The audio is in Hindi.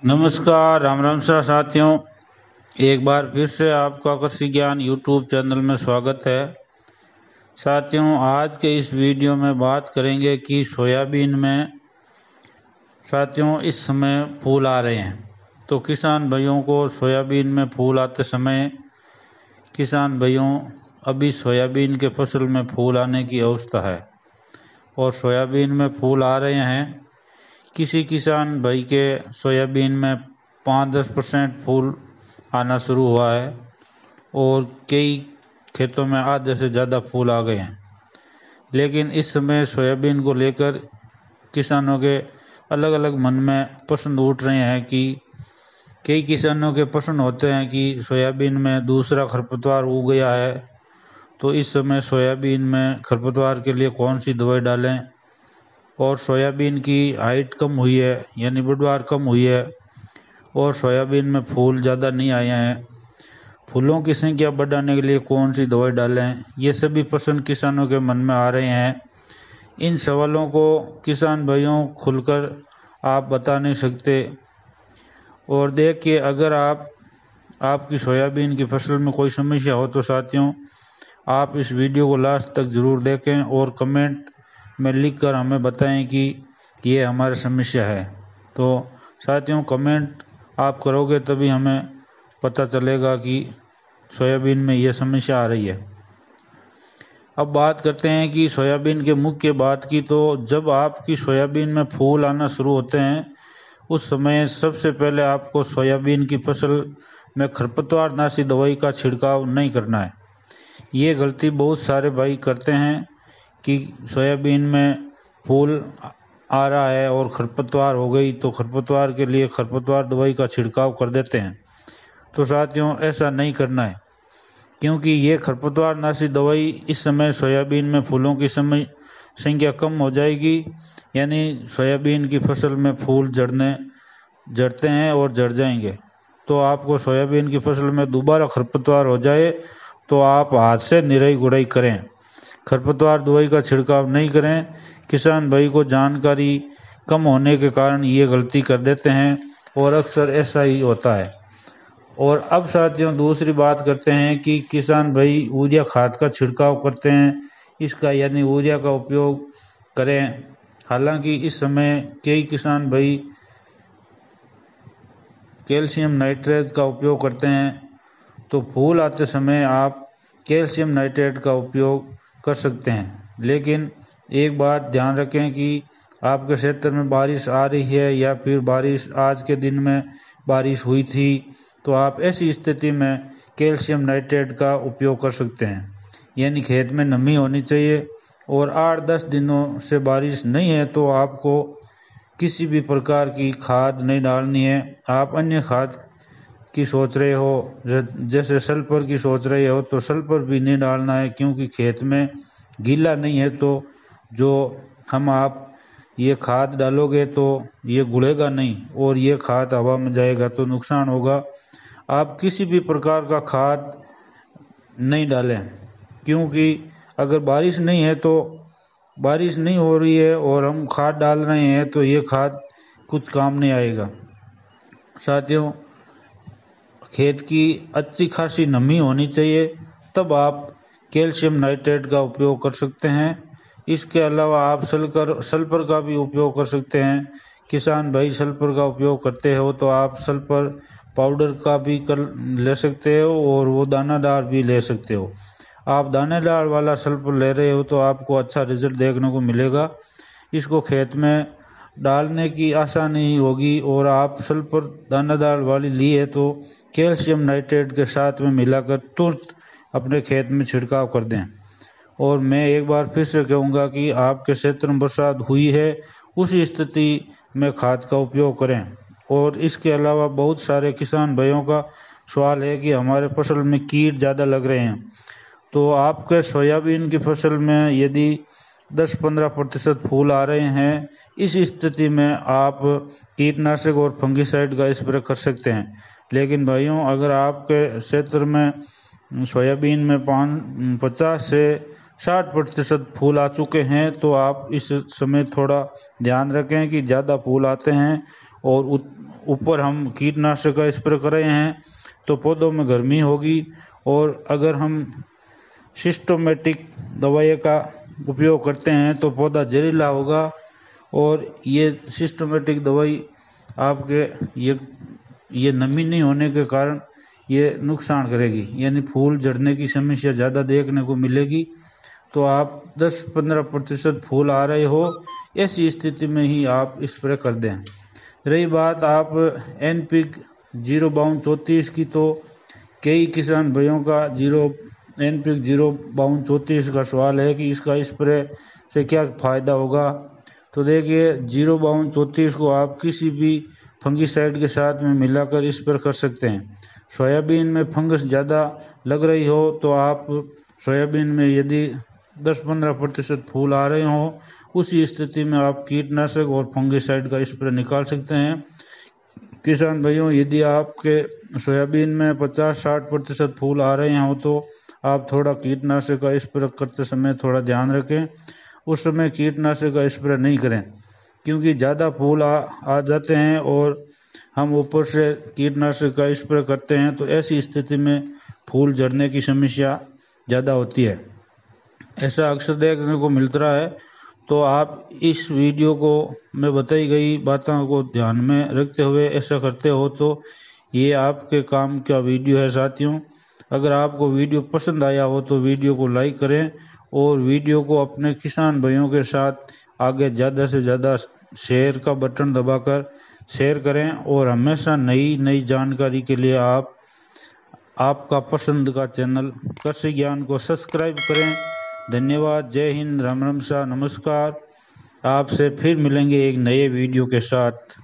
नमस्कार, राम राम सा साथियों। एक बार फिर से आपका कृषि ज्ञान यूट्यूब चैनल में स्वागत है। साथियों, आज के इस वीडियो में बात करेंगे कि सोयाबीन में साथियों इस समय फूल आ रहे हैं। तो किसान भाइयों को सोयाबीन में फूल आते समय किसान भाइयों अभी सोयाबीन के फसल में फूल आने की अवस्था है और सोयाबीन में फूल आ रहे हैं। किसी किसान भाई के सोयाबीन में 5-10% फूल आना शुरू हुआ है और कई खेतों में आधे से ज़्यादा फूल आ गए हैं। लेकिन इस समय सोयाबीन को लेकर किसानों के अलग अलग मन में प्रश्न उठ रहे हैं कि कई किसानों के प्रश्न होते हैं कि सोयाबीन में दूसरा खरपतवार उग गया है, तो इस समय सोयाबीन में खरपतवार के लिए कौन सी दवाई डालें। और सोयाबीन की हाइट कम हुई है यानी पैदावार कम हुई है और सोयाबीन में फूल ज़्यादा नहीं आए हैं, फूलों की संख्या बढ़ाने के लिए कौन सी दवाई डालें। ये सभी प्रश्न किसानों के मन में आ रहे हैं। इन सवालों को किसान भाइयों खुलकर आप बता नहीं सकते। और देखिए, अगर आपकी सोयाबीन की फसल में कोई समस्या हो तो साथियों आप इस वीडियो को लास्ट तक ज़रूर देखें और कमेंट में लिखकर हमें बताएं कि ये हमारी समस्या है। तो साथियों, कमेंट आप करोगे तभी हमें पता चलेगा कि सोयाबीन में ये समस्या आ रही है। अब बात करते हैं कि सोयाबीन के मुख्य बात की। तो जब आपकी सोयाबीन में फूल आना शुरू होते हैं उस समय सबसे पहले आपको सोयाबीन की फसल में खरपतवार नाशी दवाई का छिड़काव नहीं करना है। ये गलती बहुत सारे भाई करते हैं कि सोयाबीन में फूल आ रहा है और खरपतवार हो गई तो खरपतवार के लिए खरपतवार दवाई का छिड़काव कर देते हैं। तो साथियों ऐसा नहीं करना है, क्योंकि ये खरपतवार नाशी दवाई इस समय सोयाबीन में फूलों की संख्या कम हो जाएगी, यानी सोयाबीन की फसल में फूल झड़ते हैं और झड़ जाएंगे। तो आपको सोयाबीन की फसल में दोबारा खरपतवार हो जाए तो आप हाथ से निराई गुड़ाई करें, खरपतवार दवाई का छिड़काव नहीं करें। किसान भाई को जानकारी कम होने के कारण ये गलती कर देते हैं और अक्सर ऐसा ही होता है। और अब साथियों दूसरी बात करते हैं कि किसान भाई यूरिया खाद का छिड़काव करते हैं, इसका यानी यूरिया का उपयोग करें। हालांकि इस समय कई किसान भाई कैल्शियम नाइट्रेट का उपयोग करते हैं, तो फूल आते समय आप कैल्शियम नाइट्रेट का उपयोग कर सकते हैं। लेकिन एक बात ध्यान रखें कि आपके क्षेत्र में बारिश आ रही है या फिर बारिश आज के दिन में बारिश हुई थी, तो आप ऐसी स्थिति में कैल्शियम नाइट्रेट का उपयोग कर सकते हैं। यानी खेत में नमी होनी चाहिए और 8-10 दिनों से बारिश नहीं है तो आपको किसी भी प्रकार की खाद नहीं डालनी है। आप अन्य खाद की सोच रहे हो, जैसे सल्फर की सोच रहे हो, तो सल्फर भी नहीं डालना है, क्योंकि खेत में गीला नहीं है। तो जो आप ये खाद डालोगे तो ये घुलेगा नहीं और ये खाद हवा में जाएगा तो नुकसान होगा। आप किसी भी प्रकार का खाद नहीं डालें, क्योंकि अगर बारिश नहीं है तो बारिश नहीं हो रही है और हम खाद डाल रहे हैं तो ये खाद कुछ काम नहीं आएगा। साथियों, खेत की अच्छी खासी नमी होनी चाहिए, तब आप कैल्शियम नाइट्रेट का उपयोग कर सकते हैं। इसके अलावा आप सल्फर का भी उपयोग कर सकते हैं। किसान भाई सल्फर का उपयोग करते हो तो आप सल्फर पाउडर का भी ले सकते हो और वो दानादार भी ले सकते हो। आप दानेदार वाला सल्फर ले रहे हो तो आपको अच्छा रिजल्ट देखने को मिलेगा। इसको खेत में डालने की आसानी होगी और आप सल्फर दानादार वाली लिए तो कैल्शियम नाइट्रेट के साथ में मिलाकर तुरंत अपने खेत में छिड़काव कर दें। और मैं एक बार फिर से कहूँगा कि आपके क्षेत्र में बरसात हुई है उसी स्थिति में खाद का उपयोग करें। और इसके अलावा बहुत सारे किसान भाइयों का सवाल है कि हमारे फसल में कीट ज़्यादा लग रहे हैं। तो आपके सोयाबीन की फसल में यदि 10-15% फूल आ रहे हैं, इस स्थिति में आप कीटनाशक और फंगिसाइड का स्प्रे कर सकते हैं। लेकिन भाइयों, अगर आपके क्षेत्र में सोयाबीन में 50 से 60% फूल आ चुके हैं तो आप इस समय थोड़ा ध्यान रखें कि ज़्यादा फूल आते हैं और ऊपर हम कीटनाशक का स्प्रे कर रहे हैं तो पौधों में गर्मी होगी। और अगर हम सिस्टमेटिक दवाई का उपयोग करते हैं तो पौधा जहरीला होगा और ये सिस्टमेटिक दवाई आपके ये नमी नहीं होने के कारण ये नुकसान करेगी, यानी फूल झड़ने की समस्या ज़्यादा देखने को मिलेगी। तो आप 10-15% फूल आ रहे हो, ऐसी स्थिति में ही आप स्प्रे कर दें। रही बात आप एनपिक 05234 की, तो कई किसान भाइयों का एनपिक 05234 का सवाल है कि इसका स्प्रे से क्या फ़ायदा होगा। तो देखिए 05234 को आप किसी भी फंगिसाइड के साथ में मिलाकर स्प्रे कर सकते हैं। सोयाबीन में फंगस ज़्यादा लग रही हो तो आप सोयाबीन में यदि 10-15% फूल आ रहे हों, उसी स्थिति में आप कीटनाशक और फंगिसाइड का स्प्रे निकाल सकते हैं। किसान भाइयों, यदि आपके सोयाबीन में 50-60% फूल आ रहे हों तो आप थोड़ा कीटनाशक का स्प्रे करते समय थोड़ा ध्यान रखें। उस समय कीटनाशक का स्प्रे नहीं करें क्योंकि ज़्यादा फूल आ जाते हैं और हम ऊपर से कीटनाशक का स्प्रे करते हैं तो ऐसी स्थिति में फूल झड़ने की समस्या ज़्यादा होती है। ऐसा अक्सर देखने को मिलता रहा है। तो आप इस वीडियो को में बताई गई बातों को ध्यान में रखते हुए ऐसा करते हो तो ये आपके काम का वीडियो है साथियों। अगर आपको वीडियो पसंद आया हो तो वीडियो को लाइक करें और वीडियो को अपने किसान भाइयों के साथ आगे ज़्यादा से ज़्यादा शेयर का बटन दबाकर शेयर करें। और हमेशा नई जानकारी के लिए आपका पसंद का चैनल कृषि ज्ञान को सब्सक्राइब करें। धन्यवाद। जय हिंद। राम राम सा नमस्कार। आपसे फिर मिलेंगे एक नए वीडियो के साथ।